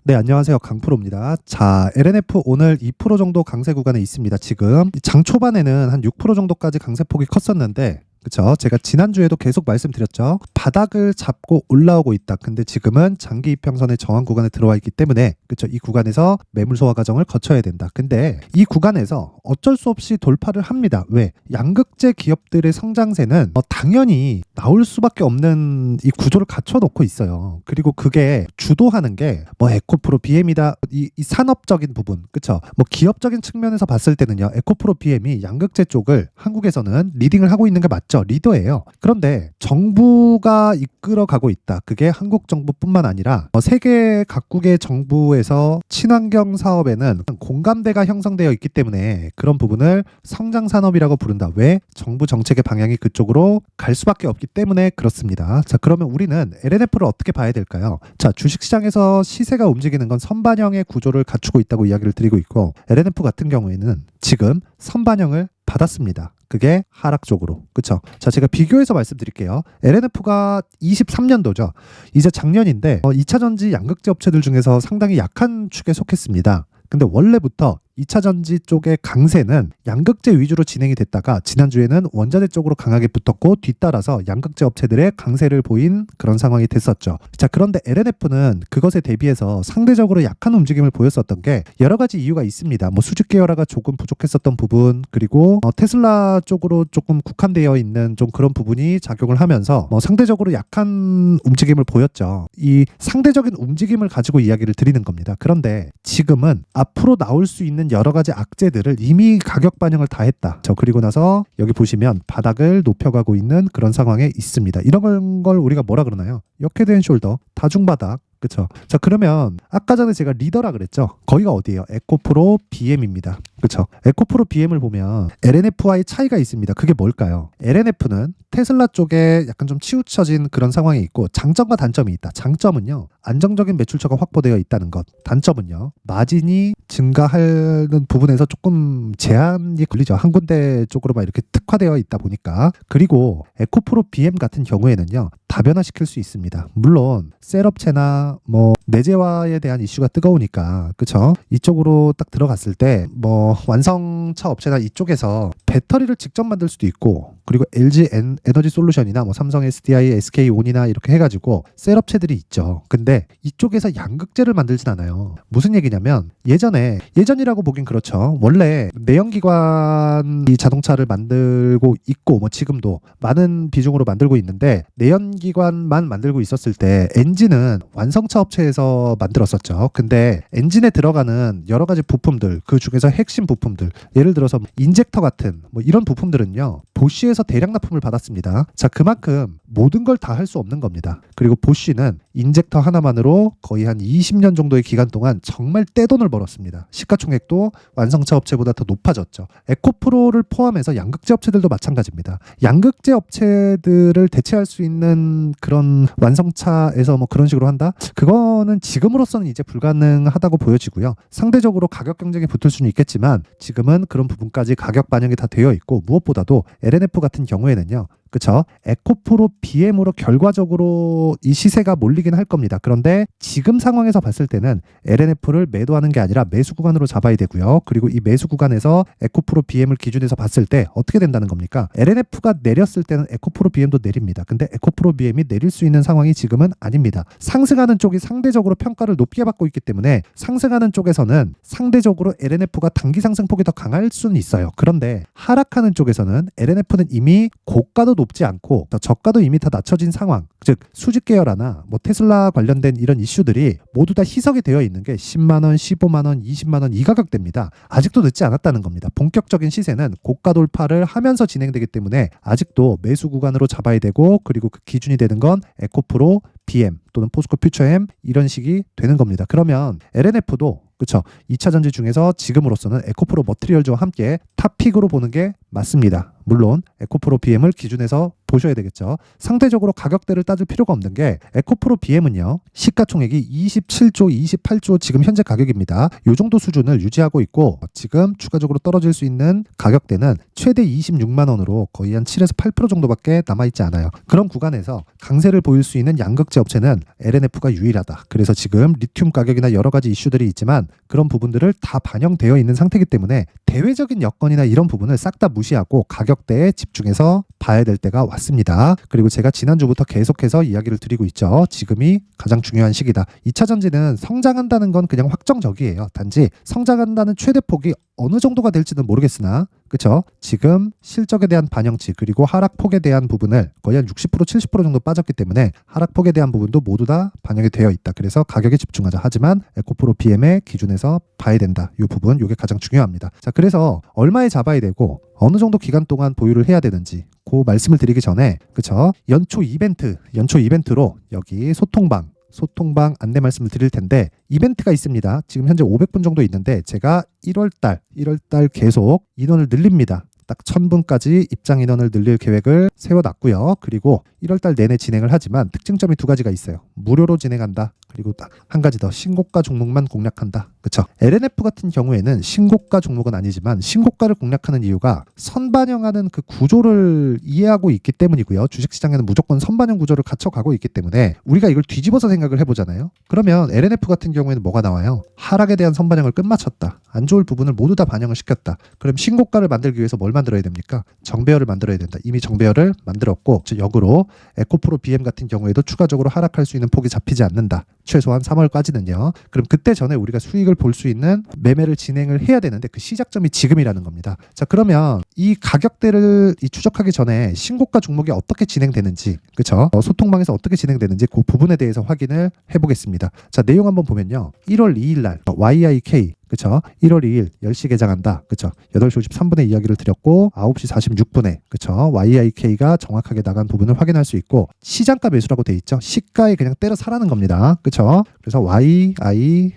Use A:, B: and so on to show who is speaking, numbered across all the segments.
A: 네, 안녕하세요. 강프로입니다. 자, LNF 오늘 2% 정도 강세 구간에 있습니다. 지금 장 초반에는 한 6% 정도까지 강세폭이 컸었는데, 그쵸? 제가 지난주에도 계속 말씀드렸죠. 바닥을 잡고 올라오고 있다. 근데 지금은 장기 이평선의 저항 구간에 들어와 있기 때문에, 그쵸? 이 구간에서 매물 소화 과정을 거쳐야 된다. 근데 이 구간에서 어쩔 수 없이 돌파를 합니다. 왜? 양극재 기업들의 성장세는 당연히 나올 수밖에 없는 이 구조를 갖춰놓고 있어요. 그리고 그게 주도하는 게 에코프로 BM이다. 이 산업적인 부분, 그쵸? 기업적인 측면에서 봤을 때는요, 에코프로 BM이 양극재 쪽을 한국에서는 리딩을 하고 있는 게 맞죠. 리더예요. 그런데 정부가 이끌어가고 있다. 그게 한국 정부뿐만 아니라 세계 각국의 정부에서 친환경 사업에는 공감대가 형성되어 있기 때문에 그런 부분을 성장 산업이라고 부른다. 왜? 정부 정책의 방향이 그쪽으로 갈 수밖에 없기 때문에 그렇습니다. 자, 그러면 우리는 LNF를 어떻게 봐야 될까요? 자, 주식시장에서 시세가 움직이는 건 선반영의 구조를 갖추고 있다고 이야기를 드리고 있고, LNF 같은 경우에는 지금 선반영을 받았습니다. 그게 하락 쪽으로. 그쵸? 자, 제가 비교해서 말씀드릴게요. LNF가 23년도죠. 이제 작년인데 2차전지 양극재 업체들 중에서 상당히 약한 축에 속했습니다. 근데 원래부터 2차전지 쪽의 강세는 양극재 위주로 진행이 됐다가 지난주에는 원자재 쪽으로 강하게 붙었고 뒤따라서 양극재 업체들의 강세를 보인 그런 상황이 됐었죠. 자, 그런데 LNF는 그것에 대비해서 상대적으로 약한 움직임을 보였었던 게 여러 가지 이유가 있습니다. 수직 계열화가 조금 부족했었던 부분, 그리고 테슬라 쪽으로 조금 국한되어 있는 좀 그런 부분이 작용을 하면서 상대적으로 약한 움직임을 보였죠. 이 상대적인 움직임을 가지고 이야기를 드리는 겁니다. 그런데 지금은 앞으로 나올 수 있는 여러 가지 악재들을 이미 가격 반영을 다 했다. 그리고 나서 여기 보시면 바닥을 높여가고 있는 그런 상황에 있습니다. 이런 걸 우리가 뭐라 그러나요? 역헤드앤숄더, 다중바닥. 그쵸? 자, 그러면 아까 전에 제가 리더라 그랬죠? 거기가 어디예요? 에코프로 BM입니다. 그쵸? 에코프로 BM을 보면 LNF와의 차이가 있습니다. 그게 뭘까요? LNF는 테슬라 쪽에 약간 좀 치우쳐진 그런 상황이 있고 장점과 단점이 있다. 장점은요, 안정적인 매출처가 확보되어 있다는 것. 단점은요, 마진이 증가하는 부분에서 조금 제한이 걸리죠. 한 군데 쪽으로만 이렇게 특화되어 있다 보니까. 그리고 에코프로 BM 같은 경우에는요, 다변화시킬 수 있습니다. 물론 셀업체나 내재화에 대한 이슈가 뜨거우니까, 그쵸? 이쪽으로 딱 들어갔을 때 완성차 업체나 이쪽에서 배터리를 직접 만들 수도 있고, 그리고 LG 에너지 솔루션이나 삼성 SDI, SK온이나 이렇게 해가지고 셀업체들이 있죠. 근데 이쪽에서 양극재를 만들진 않아요. 무슨 얘기냐면 예전이라고 보긴 그렇죠. 원래 내연기관 이 자동차를 만들고 있고 지금도 많은 비중으로 만들고 있는데, 내연기관만 만들고 있었을 때 엔진은 완성차 업체에서 만들었었죠. 근데 엔진에 들어가는 여러 가지 부품들, 그 중에서 핵심 부품들, 예를 들어서 인젝터 같은 이런 부품들은요, 보쉬에서 대량 납품을 받았습니다. 자, 그만큼 모든 걸 다 할 수 없는 겁니다. 그리고 보쉬는 인젝터 하나만으로 거의 한 20년 정도의 기간 동안 정말 떼돈을 벌었습니다. 시가총액도 완성차 업체보다 더 높아졌죠. 에코프로를 포함해서 양극재 업체들도 마찬가지입니다. 양극재 업체들을 대체할 수 있는 그런 완성차에서 그런 식으로 한다? 그거는 지금으로서는 이제 불가능하다고 보여지고요. 상대적으로 가격 경쟁에 붙을 수는 있겠지만 지금은 그런 부분까지 가격 반영이 다 되어 있고, 무엇보다도 LNF 같은 경우에는요, 그쵸? 에코프로 BM으로 결과적으로 이 시세가 몰리긴 할 겁니다. 그런데 지금 상황에서 봤을 때는 LNF를 매도하는 게 아니라 매수 구간으로 잡아야 되고요. 그리고 이 매수 구간에서 에코프로 BM을 기준해서 봤을 때 어떻게 된다는 겁니까? LNF가 내렸을 때는 에코프로 BM도 내립니다. 근데 에코프로 BM이 내릴 수 있는 상황이 지금은 아닙니다. 상승하는 쪽이 상대적으로 평가를 높게 받고 있기 때문에 상승하는 쪽에서는 상대적으로 LNF가 단기 상승폭이 더 강할 수는 있어요. 그런데 하락하는 쪽에서는 LNF는 이미 고가도 높지 않고 저가도 이미 다 낮춰진 상황, 즉 수직 계열화나 테슬라 관련된 이런 이슈들이 모두 다 희석이 되어 있는 게 10만 원, 15만 원, 20만 원 이 가격대입니다. 아직도 늦지 않았다는 겁니다. 본격적인 시세는 고가 돌파를 하면서 진행되기 때문에 아직도 매수 구간으로 잡아야 되고, 그리고 그 기준이 되는 건 에코프로 BM 또는 포스코 퓨처엠 이런 식이 되는 겁니다. 그러면 LNF도 그쵸, 2차전지 중에서 지금으로서는 에코프로 머티리얼즈와 함께 탑픽으로 보는 게 맞습니다. 물론 에코프로 BM을 기준해서 보셔야 되겠죠. 상대적으로 가격대를 따질 필요가 없는 게 에코프로 BM은요. 시가총액이 27조, 28조 지금 현재 가격입니다. 이 정도 수준을 유지하고 있고 지금 추가적으로 떨어질 수 있는 가격대는 최대 26만 원으로 거의 한 7에서 8% 정도밖에 남아있지 않아요. 그런 구간에서 강세를 보일 수 있는 양극재 업체는 LNF가 유일하다. 그래서 지금 리튬 가격이나 여러 가지 이슈들이 있지만 그런 부분들을 다 반영되어 있는 상태이기 때문에 대외적인 여건이나 이런 부분을 싹 다 무시하고 가격대에 집중해서 봐야 될 때가 왔습니다. 그리고 제가 지난주부터 계속해서 이야기를 드리고 있죠. 지금이 가장 중요한 시기다. 2차 전지는 성장한다는 건 그냥 확정적이에요. 단지 성장한다는 최대폭이 어느 정도가 될지는 모르겠으나 그렇죠? 지금 실적에 대한 반영치 그리고 하락폭에 대한 부분을 거의 한 60% 70% 정도 빠졌기 때문에 하락폭에 대한 부분도 모두 다 반영이 되어 있다. 그래서 가격에 집중하자. 하지만 에코프로 BM의 기준에서 봐야 된다. 이 부분 이게 가장 중요합니다. 자, 그래서 얼마에 잡아야 되고 어느 정도 기간 동안 보유를 해야 되는지 그 말씀을 드리기 전에 그렇죠? 연초 이벤트로 여기 소통방 안내 말씀을 드릴 텐데 이벤트가 있습니다. 지금 현재 500분 정도 있는데 제가 1월달 계속 인원을 늘립니다. 딱 1000분까지 입장 인원을 늘릴 계획을 세워놨고요. 그리고 1월달 내내 진행을 하지만 특징점이 두 가지가 있어요. 무료로 진행한다. 그리고 딱 한 가지 더 신고가 종목만 공략한다. 그렇죠? LNF 같은 경우에는 신고가 종목은 아니지만 신고가를 공략하는 이유가 선반영하는 그 구조를 이해하고 있기 때문이고요. 주식시장에는 무조건 선반영 구조를 갖춰가고 있기 때문에 우리가 이걸 뒤집어서 생각을 해보잖아요. 그러면 LNF 같은 경우에는 뭐가 나와요? 하락에 대한 선반영을 끝마쳤다. 안 좋을 부분을 모두 다 반영을 시켰다. 그럼 신고가를 만들기 위해서 뭘 만들어야 됩니까? 정배열을 만들어야 된다. 이미 정배열을 만들었고 역으로 에코프로 BM 같은 경우에도 추가적으로 하락할 수 있는 폭이 잡히지 않는다. 최소한 3월까지는요. 그럼 그때 전에 우리가 수익을 볼 수 있는 매매를 진행을 해야 되는데 그 시작점이 지금이라는 겁니다. 자, 그러면 이 가격대를 추적하기 전에 신고가 종목이 어떻게 진행되는지 그렇죠? 소통방에서 어떻게 진행되는지 그 부분에 대해서 확인을 해보겠습니다. 자, 내용 한번 보면요. 1월 2일 날 YIK 그쵸? 1월 2일 10시 개장한다. 그쵸? 8시 53분에 이야기를 드렸고 9시 46분에 그쵸? YIK가 정확하게 나간 부분을 확인할 수 있고 시장가 매수라고 돼 있죠. 시가에 그냥 때려 사라는 겁니다. 그쵸? 그래서 YIK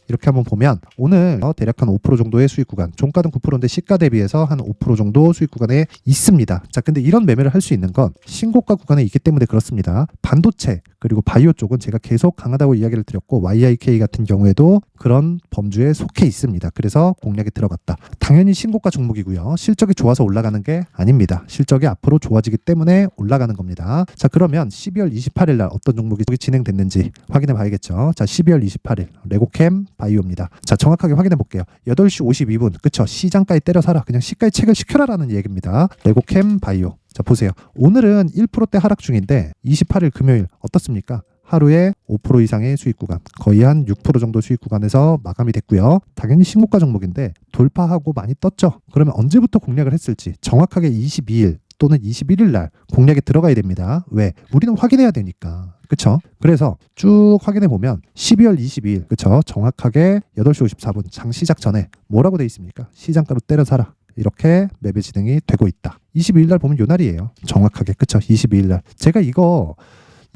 A: 이렇게 한번 보면 오늘 대략 한 5% 정도의 수익 구간, 종가는 9%인데 시가 대비해서 한 5% 정도 수익 구간에 있습니다. 자, 근데 이런 매매를 할 수 있는 건 신고가 구간에 있기 때문에 그렇습니다. 반도체 그리고 바이오 쪽은 제가 계속 강하다고 이야기를 드렸고 YIK 같은 경우에도 그런 범주에 속해 있습니다. 그래서 공략에 들어갔다. 당연히 신고가 종목이고요. 실적이 좋아서 올라가는 게 아닙니다. 실적이 앞으로 좋아지기 때문에 올라가는 겁니다. 자, 그러면 12월 28일 날 어떤 종목이 진행됐는지 확인해 봐야겠죠. 자, 12월 28일 레고캠 바이오입니다. 자, 정확하게 확인해 볼게요. 8시 52분 그쵸? 시장가에 때려 사라. 그냥 시가에 책을 시켜라라는 얘기입니다. 레고캠 바이오. 자, 보세요. 오늘은 1%대 하락 중인데 28일 금요일 어떻습니까? 하루에 5% 이상의 수익 구간, 거의 한 6% 정도 수익 구간에서 마감이 됐고요. 당연히 신고가 종목인데 돌파하고 많이 떴죠. 그러면 언제부터 공략을 했을지 정확하게 22일 또는 21일 날 공략에 들어가야 됩니다. 왜? 우리는 확인해야 되니까. 그쵸? 그래서 쭉 확인해 보면 12월 22일 그쵸? 정확하게 8시 54분 장 시작 전에 뭐라고 돼 있습니까? 시장가로 때려 사라. 이렇게 매매 진행이 되고 있다. 22일 날 보면 요 날이에요. 정확하게. 그쵸? 22일 날. 제가 이거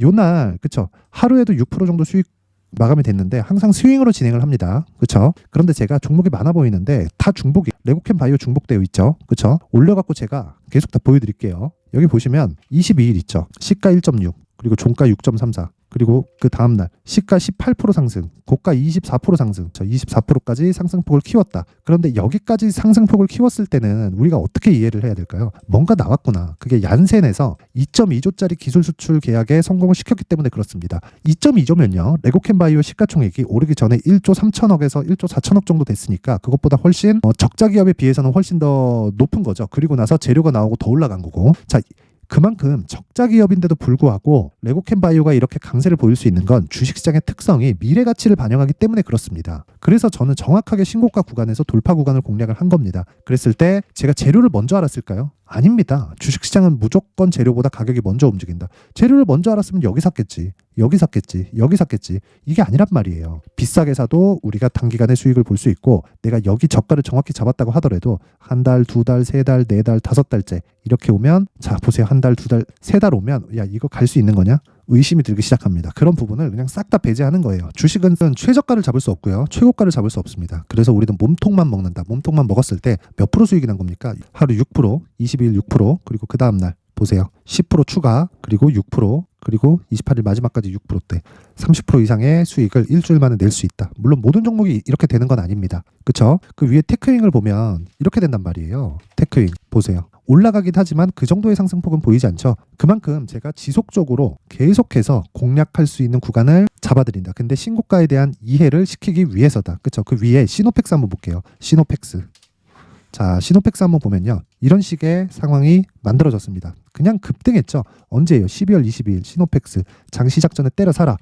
A: 요 날 그쵸? 하루에도 6% 정도 수익 마감이 됐는데 항상 스윙으로 진행을 합니다. 그쵸? 그런데 제가 종목이 많아 보이는데 다 중복이 레고캠 바이오 중복되어 있죠. 그쵸? 올려갖고 제가 계속 다 보여드릴게요. 여기 보시면 22일 있죠. 시가 1.6 그리고 종가 6.34 그리고 그 다음날 시가 18% 상승, 고가 24% 상승, 24%까지 상승폭을 키웠다. 그런데 여기까지 상승폭을 키웠을 때는 우리가 어떻게 이해를 해야 될까요? 뭔가 나왔구나. 그게 얀센에서 2.2조짜리 기술 수출 계약에 성공을 시켰기 때문에 그렇습니다. 2.2조면요. 레고캠 바이오 시가총액이 오르기 전에 1조 3천억에서 1조 4천억 정도 됐으니까 그것보다 훨씬 적자 기업에 비해서는 훨씬 더 높은 거죠. 그리고 나서 재료가 나오고 더 올라간 거고. 자, 그만큼 적자 기업인데도 불구하고 레고캠 바이오가 이렇게 강세를 보일 수 있는 건 주식시장의 특성이 미래 가치를 반영하기 때문에 그렇습니다. 그래서 저는 정확하게 신고가 구간에서 돌파 구간을 공략을 한 겁니다. 그랬을 때 제가 재료를 먼저 알았을까요? 아닙니다. 주식시장은 무조건 재료보다 가격이 먼저 움직인다. 재료를 먼저 알았으면 여기 샀겠지. 여기 샀겠지. 여기 샀겠지. 이게 아니란 말이에요. 비싸게 사도 우리가 단기간에 수익을 볼 수 있고 내가 여기 저가를 정확히 잡았다고 하더라도 한 달, 두 달, 세 달, 네 달, 5달째 이렇게 오면 자 보세요. 한 달, 두 달, 세 달 오면 야 이거 갈 수 있는 거냐? 의심이 들기 시작합니다. 그런 부분을 그냥 싹 다 배제하는 거예요. 주식은 최저가를 잡을 수 없고요. 최고가를 잡을 수 없습니다. 그래서 우리는 몸통만 먹는다. 몸통만 먹었을 때 몇 프로 수익이 난 겁니까? 하루 6%, 22일 6%, 그리고 그 다음날 보세요. 10% 추가, 그리고 6%, 그리고 28일 마지막까지 6%대 30% 이상의 수익을 일주일 만에 낼 수 있다. 물론 모든 종목이 이렇게 되는 건 아닙니다. 그쵸? 그 위에 테크윙을 보면 이렇게 된단 말이에요. 테크윙 보세요. 올라가긴 하지만 그 정도의 상승폭은 보이지 않죠. 그만큼 제가 지속적으로 계속해서 공략할 수 있는 구간을 잡아드린다. 근데 신고가에 대한 이해를 시키기 위해서다. 그쵸? 그 위에 시노펙스 한번 볼게요. 시노펙스. 자, 시노펙스 한번 보면요. 이런 식의 상황이 만들어졌습니다. 그냥 급등했죠. 언제예요? 12월 22일 시노펙스 장 시작 전에 때려 사라.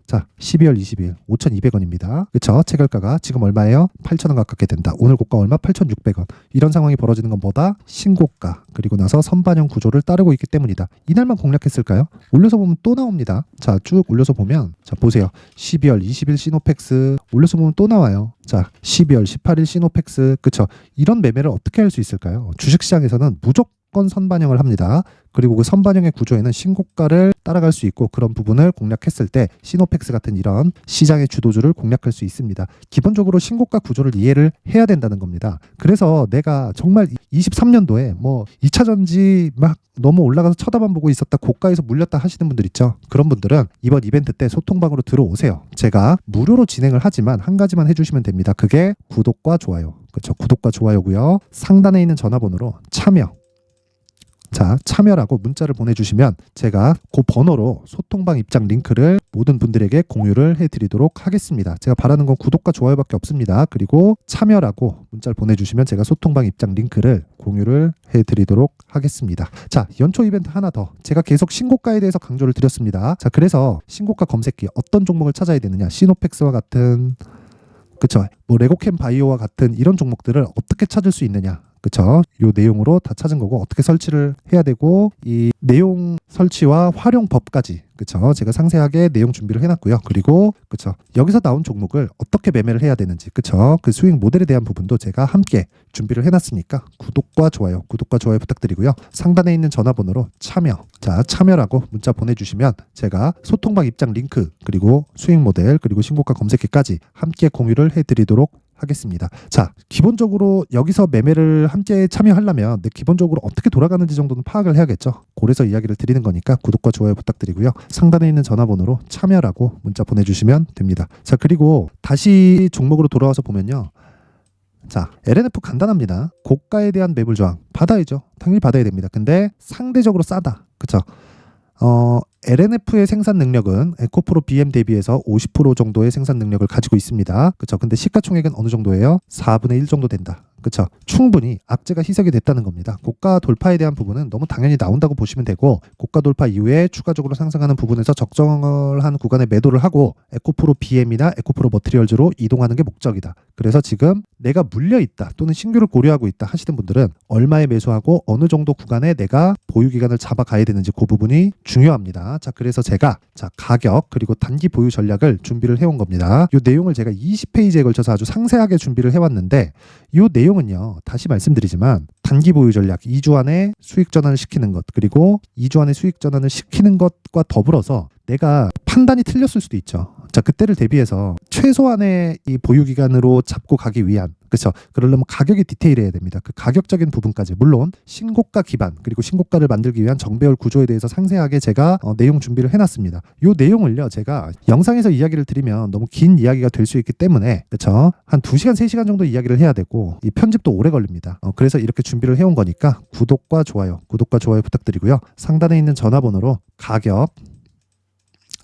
A: 자, 12월 20일 5,200원입니다. 그쵸? 체결가가 지금 얼마예요? 8,000원 가깝게 된다. 오늘 고가 얼마? 8,600원. 이런 상황이 벌어지는 건 뭐다? 신고가. 그리고 나서 선반영 구조를 따르고 있기 때문이다. 이날만 공략했을까요? 올려서 보면 또 나옵니다. 자, 쭉 올려서 보면 자, 보세요. 12월 20일 시노펙스 올려서 보면 또 나와요. 자, 12월 18일 시노펙스. 그쵸? 이런 매매를 어떻게 할 수 있을까요? 주식시장에서는 무조건 선반영을 합니다. 그리고 그 선반영의 구조에는 신고가를 따라갈 수 있고 그런 부분을 공략했을 때 시노펙스 같은 이런 시장의 주도주를 공략할 수 있습니다. 기본적으로 신고가 구조를 이해를 해야 된다는 겁니다. 그래서 내가 정말 23년도에 뭐 2차 전지 막 너무 올라가서 쳐다만 보고 있었다 고가에서 물렸다 하시는 분들 있죠. 그런 분들은 이번 이벤트 때 소통방으로 들어오세요. 제가 무료로 진행을 하지만 한 가지만 해주시면 됩니다. 그게 구독과 좋아요. 그렇죠. 구독과 좋아요고요. 상단에 있는 전화번호로 참여. 자, 참여라고 문자를 보내주시면 제가 그 번호로 소통방 입장 링크를 모든 분들에게 공유를 해드리도록 하겠습니다. 제가 바라는 건 구독과 좋아요밖에 없습니다. 그리고 참여라고 문자를 보내주시면 제가 소통방 입장 링크를 공유를 해드리도록 하겠습니다. 자, 연초 이벤트 하나 더. 제가 계속 신고가에 대해서 강조를 드렸습니다. 자, 그래서 신고가 검색기 어떤 종목을 찾아야 되느냐. 시노펙스와 같은 그쵸. 뭐 레고캠 바이오와 같은 이런 종목들을 어떻게 찾을 수 있느냐. 그쵸. 요 내용으로 다 찾은 거고 어떻게 설치를 해야 되고 이 내용 설치와 활용법까지 그쵸. 제가 상세하게 내용 준비를 해놨고요. 그리고 그쵸. 여기서 나온 종목을 어떻게 매매를 해야 되는지 그쵸. 그 수익 모델에 대한 부분도 제가 함께 준비를 해놨으니까 구독과 좋아요 부탁드리고요. 상단에 있는 전화번호로 참여. 자, 참여라고 문자 보내주시면 제가 소통방 입장 링크 그리고 수익 모델 그리고 신고가 검색기까지 함께 공유를 해드리도록 하겠습니다. 자, 기본적으로 여기서 매매를 함께 참여하려면 기본적으로 어떻게 돌아가는지 정도는 파악을 해야겠죠. 그래서 이야기를 드리는 거니까 구독과 좋아요 부탁드리고요. 상단에 있는 전화번호로 참여라고 문자 보내주시면 됩니다. 자, 그리고 다시 종목으로 돌아와서 보면요. 자, LNF 간단합니다. 고가에 대한 매물 저항 받아야죠. 당연히 받아야 됩니다. 근데 상대적으로 싸다. 그쵸? LNF의 생산 능력은 에코프로 BM 대비해서 50% 정도의 생산 능력을 가지고 있습니다. 그쵸? 근데 시가총액은 어느 정도예요? 4분의 1 정도 된다. 그쵸? 충분히 악재가 희석이 됐다는 겁니다. 고가 돌파에 대한 부분은 너무 당연히 나온다고 보시면 되고 고가 돌파 이후에 추가적으로 상승하는 부분에서 적정을 한 구간에 매도를 하고 에코프로 BM이나 에코프로 머티리얼즈로 이동하는 게 목적이다. 그래서 지금 내가 물려있다 또는 신규를 고려하고 있다 하시는 분들은 얼마에 매수하고 어느 정도 구간에 내가 보유기간을 잡아가야 되는지 그 부분이 중요합니다. 자, 그래서 제가 가격 그리고 단기 보유 전략을 준비를 해온 겁니다. 이 내용을 제가 20페이지에 걸쳐서 아주 상세하게 준비를 해왔는데 이 내용은요. 다시 말씀드리지만 단기 보유 전략 2주 안에 수익 전환을 시키는 것 그리고 2주 안에 수익 전환을 시키는 것과 더불어서 내가 판단이 틀렸을 수도 있죠. 자, 그때를 대비해서 최소한의 이 보유 기간으로 잡고 가기 위한 그렇죠. 그러려면 가격이 디테일해야 됩니다. 그 가격적인 부분까지 물론 신고가 기반 그리고 신고가를 만들기 위한 정배열 구조에 대해서 상세하게 제가 내용 준비를 해놨습니다. 이 내용을요 제가 영상에서 이야기를 드리면 너무 긴 이야기가 될 수 있기 때문에 그렇죠. 한 2시간 3시간 정도 이야기를 해야 되고 이 편집도 오래 걸립니다. 그래서 이렇게 준비를 해온 거니까 구독과 좋아요 부탁드리고요. 상단에 있는 전화번호로 가격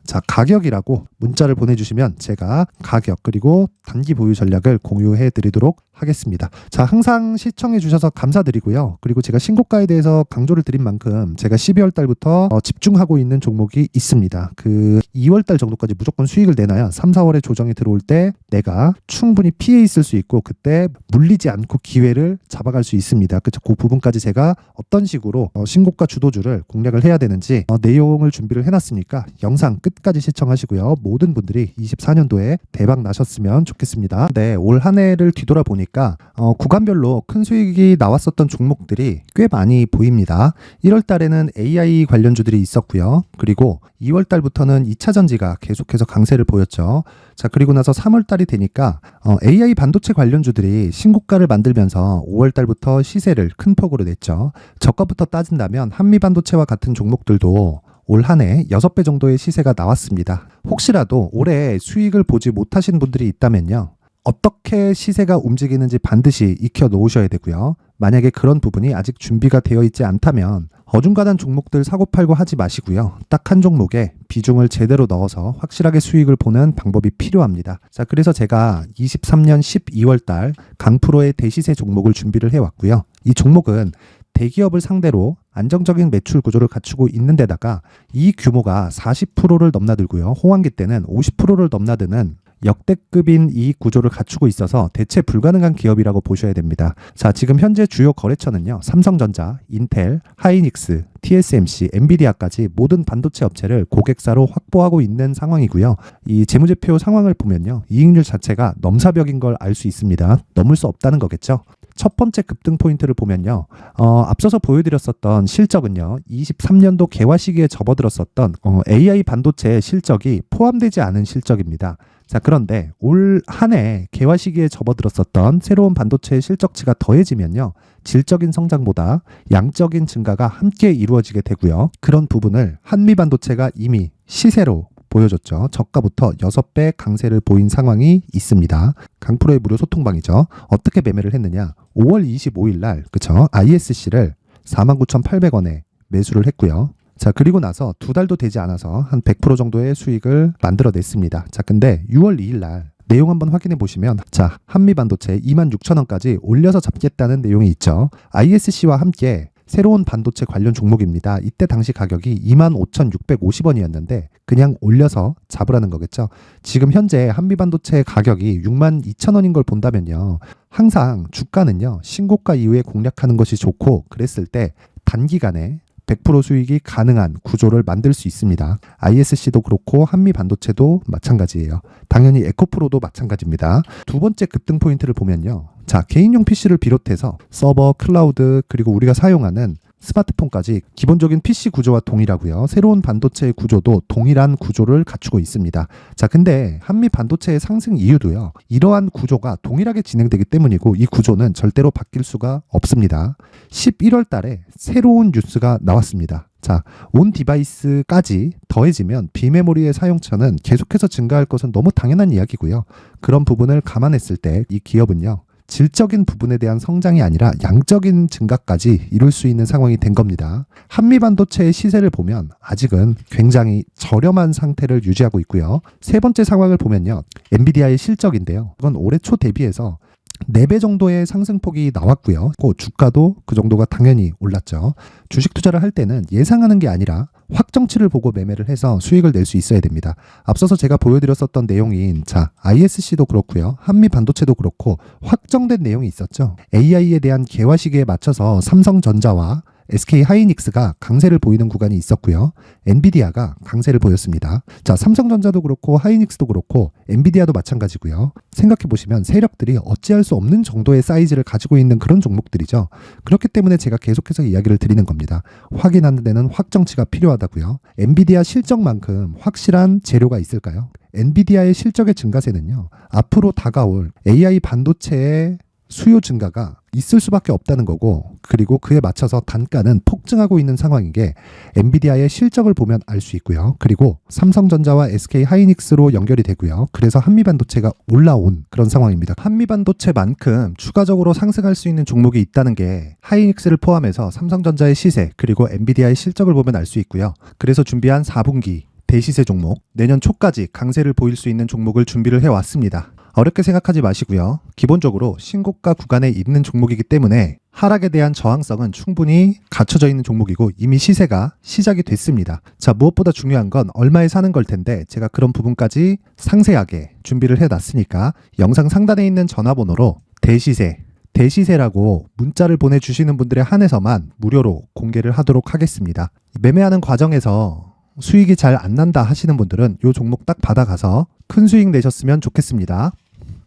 A: 자, 가격이라고 문자를 보내주시면 제가 가격 그리고 단기 보유 전략을 공유해 드리도록 하겠습니다. 자, 항상 시청해 주셔서 감사드리고요. 그리고 제가 신고가에 대해서 강조를 드린 만큼 제가 12월 달부터 집중하고 있는 종목이 있습니다. 그 2월 달 정도까지 무조건 수익을 내놔야 3, 4월에 조정이 들어올 때 내가 충분히 피해 있을 수 있고 그때 물리지 않고 기회를 잡아갈 수 있습니다. 그 부분까지 제가 어떤 식으로 신고가 주도주를 공략을 해야 되는지 내용을 준비를 해놨으니까 영상 끝까지 시청하시고요. 모든 분들이 24년도에 대박 나셨으면 좋겠습니다. 네, 올 한 해를 뒤돌아보니까 보니까 구간별로 큰 수익이 나왔었던 종목들이 꽤 많이 보입니다. 1월 달에는 AI 관련주들이 있었고요. 그리고 2월 달부터는 2차 전지가 계속해서 강세를 보였죠. 자, 그리고 나서 3월 달이 되니까 AI 반도체 관련주들이 신고가를 만들면서 5월 달부터 시세를 큰 폭으로 냈죠. 저가부터 따진다면 한미 반도체와 같은 종목들도 올 한 해 6배 정도의 시세가 나왔습니다. 혹시라도 올해 수익을 보지 못하신 분들이 있다면요. 어떻게 시세가 움직이는지 반드시 익혀 놓으셔야 되고요. 만약에 그런 부분이 아직 준비가 되어 있지 않다면 어중간한 종목들 사고팔고 하지 마시고요. 딱 한 종목에 비중을 제대로 넣어서 확실하게 수익을 보는 방법이 필요합니다. 자, 그래서 제가 23년 12월 달 강프로의 대시세 종목을 준비를 해왔고요. 이 종목은 대기업을 상대로 안정적인 매출 구조를 갖추고 있는 데다가 이 규모가 40%를 넘나들고요. 호황기 때는 50%를 넘나드는 역대급인 이익 구조를 갖추고 있어서 대체 불가능한 기업이라고 보셔야 됩니다. 자, 지금 현재 주요 거래처는요. 삼성전자, 인텔, 하이닉스, TSMC, 엔비디아까지 모든 반도체 업체를 고객사로 확보하고 있는 상황이고요. 이 재무제표 상황을 보면요. 이익률 자체가 넘사벽인 걸 알 수 있습니다. 넘을 수 없다는 거겠죠. 첫 번째 급등 포인트를 보면요. 앞서서 보여드렸었던 실적은요. 23년도 개화 시기에 접어들었었던 AI 반도체의 실적이 포함되지 않은 실적입니다. 자, 그런데 올 한 해 개화 시기에 접어들었었던 새로운 반도체의 실적치가 더해지면요. 질적인 성장보다 양적인 증가가 함께 이루어지게 되고요. 그런 부분을 한미 반도체가 이미 시세로 보여줬죠. 저가부터 6배 강세를 보인 상황이 있습니다. 강프로의 무료 소통방이죠. 어떻게 매매를 했느냐. 5월 25일 날 그쵸? ISC를 49,800원에 매수를 했고요. 자, 그리고 나서 2달도 되지 않아서 한 100% 정도의 수익을 만들어냈습니다. 자, 근데 6월 2일 날 내용 한번 확인해 보시면 자, 한미반도체 26,000원까지 올려서 잡겠다는 내용이 있죠. ISC와 함께 새로운 반도체 관련 종목입니다. 이때 당시 가격이 25,650원이었는데 그냥 올려서 잡으라는 거겠죠. 지금 현재 한미반도체 가격이 62,000원인 걸 본다면요. 항상 주가는요. 신고가 이후에 공략하는 것이 좋고 그랬을 때 단기간에 100% 수익이 가능한 구조를 만들 수 있습니다. ISC도 그렇고 한미반도체도 마찬가지예요. 당연히 에코프로도 마찬가지입니다. 두 번째 급등 포인트를 보면요. 자, 개인용 PC를 비롯해서 서버, 클라우드, 그리고 우리가 사용하는 스마트폰까지 기본적인 PC 구조와 동일하고요. 새로운 반도체의 구조도 동일한 구조를 갖추고 있습니다. 자, 근데 한미 반도체의 상승 이유도요. 이러한 구조가 동일하게 진행되기 때문이고 이 구조는 절대로 바뀔 수가 없습니다. 11월 달에 새로운 뉴스가 나왔습니다. 자, 온 디바이스까지 더해지면 비메모리의 사용처는 계속해서 증가할 것은 너무 당연한 이야기고요. 그런 부분을 감안했을 때 이 기업은요. 질적인 부분에 대한 성장이 아니라 양적인 증가까지 이룰 수 있는 상황이 된 겁니다. 한미반도체의 시세를 보면 아직은 굉장히 저렴한 상태를 유지하고 있고요. 세 번째 상황을 보면요. 엔비디아의 실적인데요. 이건 올해 초 대비해서 4배 정도의 상승폭이 나왔고요. 주가도 그 정도가 당연히 올랐죠. 주식 투자를 할 때는 예상하는 게 아니라 확정치를 보고 매매를 해서 수익을 낼 수 있어야 됩니다. 앞서서 제가 보여드렸었던 내용인 자, ISC도 그렇고요. 한미 반도체도 그렇고 확정된 내용이 있었죠. AI에 대한 개화 시기에 맞춰서 삼성전자와 SK 하이닉스가 강세를 보이는 구간이 있었고요. 엔비디아가 강세를 보였습니다. 자, 삼성전자도 그렇고 하이닉스도 그렇고 엔비디아도 마찬가지고요. 생각해 보시면 세력들이 어찌할 수 없는 정도의 사이즈를 가지고 있는 그런 종목들이죠. 그렇기 때문에 제가 계속해서 이야기를 드리는 겁니다. 확인하는 데는 확정치가 필요하다고요. 엔비디아 실적만큼 확실한 재료가 있을까요? 엔비디아의 실적의 증가세는요. 앞으로 다가올 AI 반도체의 수요 증가가 있을 수밖에 없다는 거고 그리고 그에 맞춰서 단가는 폭증하고 있는 상황인 게 엔비디아의 실적을 보면 알 수 있고요. 그리고 삼성전자와 SK 하이닉스로 연결이 되고요. 그래서 한미반도체가 올라온 그런 상황입니다. 한미반도체만큼 추가적으로 상승할 수 있는 종목이 있다는 게 하이닉스를 포함해서 삼성전자의 시세 그리고 엔비디아의 실적을 보면 알 수 있고요. 그래서 준비한 4분기 대시세 종목 내년 초까지 강세를 보일 수 있는 종목을 준비를 해왔습니다. 어렵게 생각하지 마시고요. 기본적으로 신고가 구간에 있는 종목이기 때문에 하락에 대한 저항성은 충분히 갖춰져 있는 종목이고 이미 시세가 시작이 됐습니다. 자, 무엇보다 중요한 건 얼마에 사는 걸 텐데 제가 그런 부분까지 상세하게 준비를 해놨으니까 영상 상단에 있는 전화번호로 대시세라고 문자를 보내주시는 분들에 한해서만 무료로 공개를 하도록 하겠습니다. 매매하는 과정에서 수익이 잘 안 난다 하시는 분들은 이 종목 딱 받아가서 큰 수익 내셨으면 좋겠습니다.